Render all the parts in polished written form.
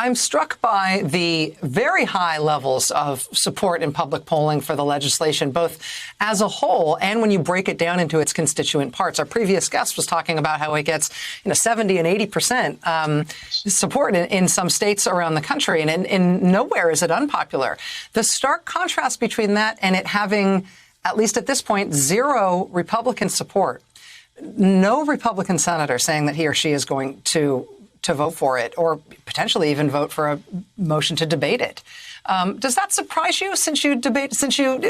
I'm struck by the very high levels of support in public polling for the legislation, both as a whole and when you break it down into its constituent parts. Our previous guest was talking about how it gets 70 and 80% support in some states around the country, and in nowhere is it unpopular. The stark contrast between that and it having, at least at this point, zero Republican support. No Republican senator saying that he or she is going to vote for it, or potentially even vote for a motion to debate it. Does that surprise you since you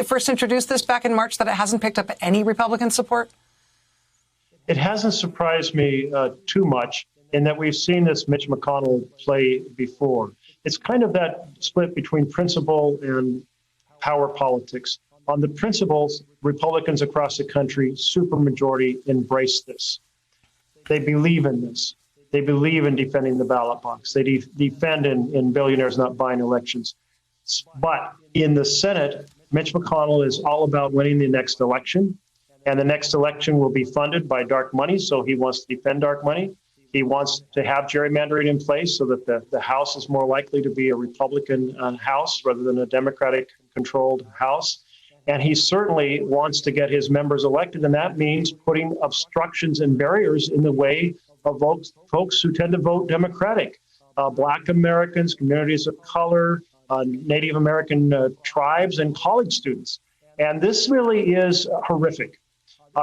first introduced this back in March, that it hasn't picked up any Republican support? It hasn't surprised me too much, in that we've seen this Mitch McConnell play before. It's kind of that split between principle and power politics. On the principles, Republicans across the country, supermajority, embrace this. They believe in this. They believe in defending the ballot box. They defend in billionaires not buying elections. But in the Senate, Mitch McConnell is all about winning the next election. And the next election will be funded by dark money. So he wants to defend dark money. He wants to have gerrymandering in place so that the House is more likely to be a Republican House rather than a Democratic-controlled House. And he certainly wants to get his members elected. And that means putting obstructions and barriers in the way of folks who tend to vote Democratic, Black Americans, communities of color, Native American tribes, and college students. And this really is horrific.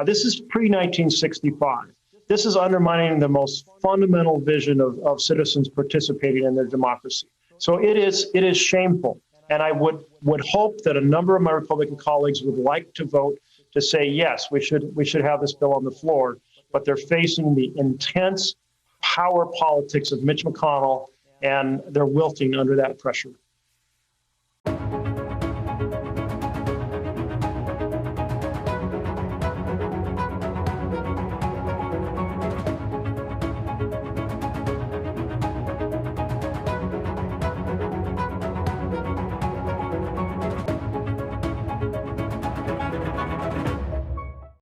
This is pre-1965. This is undermining the most fundamental vision of citizens participating in their democracy. So it is shameful. And I would hope that a number of my Republican colleagues would like to vote to say, yes, we should have this bill on the floor. But they're facing the intense power politics of Mitch McConnell, and they're wilting under that pressure.